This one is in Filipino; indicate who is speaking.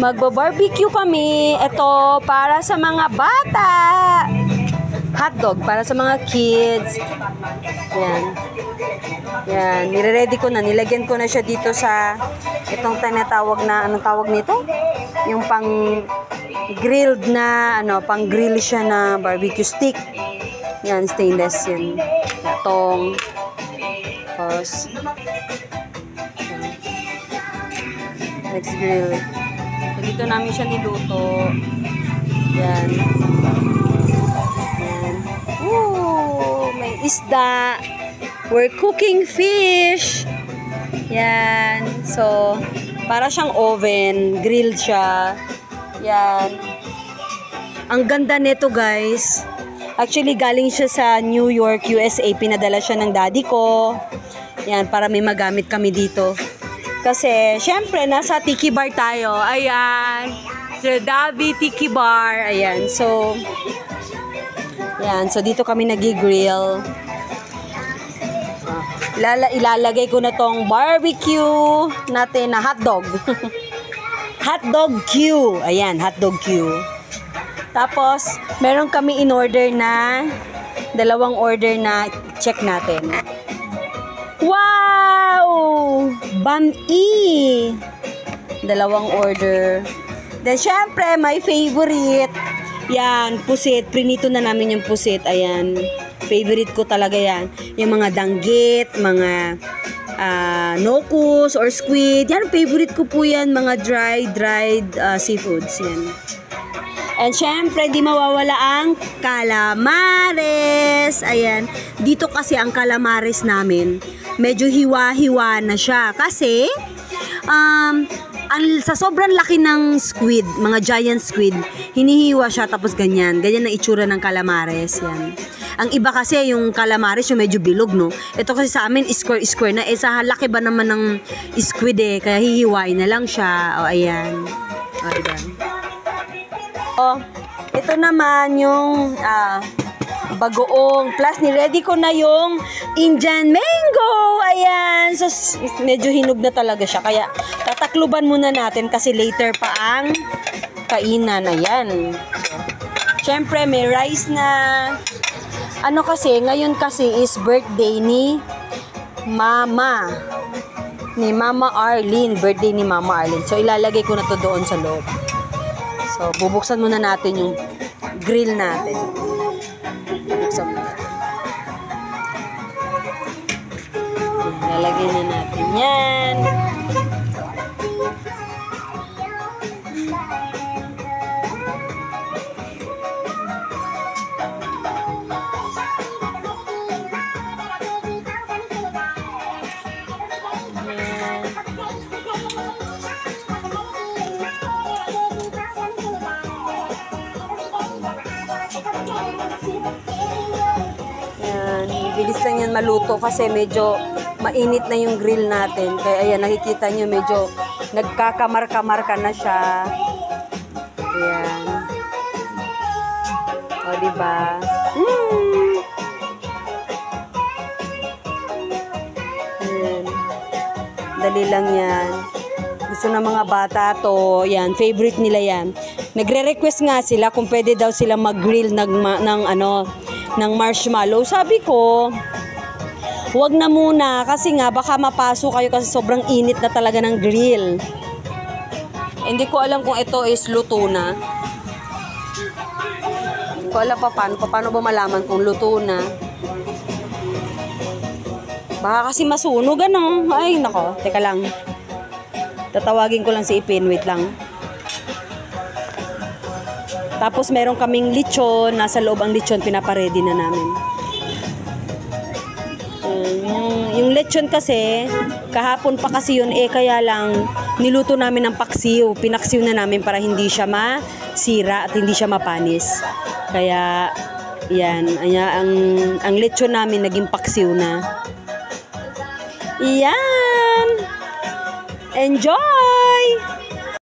Speaker 1: Magbo-barbecue kami. Ito para sa mga bata. Hotdog para sa mga kids. Yan. Yan. Nire-ready ko na. Nilagyan ko na siya dito sa itong tinatawag na, anong tawag nito? Yung pang grilled na, pang grill siya na barbecue stick. Yan, stainless yan. Itong tapos next grill. So, dito namin siya niluto. Yan. Yan. Ooh, may isda. We're cooking fish. Yan. So, para siyang oven. Grilled siya. Yan. Ang ganda nito, guys. Actually, galing siya sa New York, USA. Pinadala siya ng daddy ko. Yan, para may magamit kami dito. Kasi, syempre, nasa tiki bar tayo. Ayan. The Davi Tiki Bar. Ayan. So, yan. So, dito kami nag-grill. Ilalagay ko na tong barbecue natin na hotdog. Hotdog Q. Ayan, hotdog Q. Tapos, meron kami in-order na dalawang order na check natin. Wow! Bam-i! Dalawang order. Then, syempre, my favorite. Yan, pusit. Prinito na namin yung pusit. Ayan. Favorite ko talaga yan. Yung mga danggit, mga nokus or squid. Yan, favorite ko po yan. Mga dried seafoods. Yan. And syempre, di mawawala ang calamares. Ayan. Dito kasi ang calamares namin, medyo hiwa-hiwa na siya. Kasi, sa sobrang laki ng squid, mga giant squid, hinihiwa siya tapos ganyan. Ganyan ang itsura ng calamares. Yan. Ang iba kasi yung calamares yung medyo bilog, no? Ito kasi sa amin, square na. Sa laki ba naman ng squid kaya hihiwain na lang siya. O, ayan. O, diba? Ito naman yung bagoong. Plus, ni-ready ko na yung Indian mango. Ayan. So, medyo hinog na talaga siya. Kaya, tatakluban muna natin kasi later pa ang kainan. Ayan. So, syempre, may rice na. Ngayon kasi is birthday ni Mama. Ni Mama Arlene. Birthday ni Mama Arlene. So, ilalagay ko na to doon sa loob. So, bubuksan muna natin yung grill natin. Bubuksan muna. Lalagyan na natin yan. Yan, bilis lang yan maluto kasi medyo mainit na yung grill natin. Kaya ayan, nakikita nyo medyo nagkakamar-kamar na siya. Ayan. O, diba? Ayan. Dali lang yan. Gusto ng mga bata to. Yan, favorite nila yan. Nagre-request nga sila kung pwede daw sila mag-grill ng marshmallow. Sabi ko, huwag na muna kasi nga baka mapasok kayo kasi sobrang init na talaga ng grill. Hindi ko alam kung ito is luto na. Hindi ko alam paano ba malaman kung luto na. Baka kasi masunog Ay, nako, teka lang. Tatawagin ko lang si Ipin, wait lang. Tapos meron kaming lechon, nasa loob ang lechon, pinaparedy na namin. Yung lechon kasi, kahapon pa kasi yun, kaya lang niluto namin ng paksiw. Pinaksiw na namin para hindi siya masira at hindi siya mapanis. Kaya, yan, ang lechon namin naging paksiw na. Yan! Enjoy!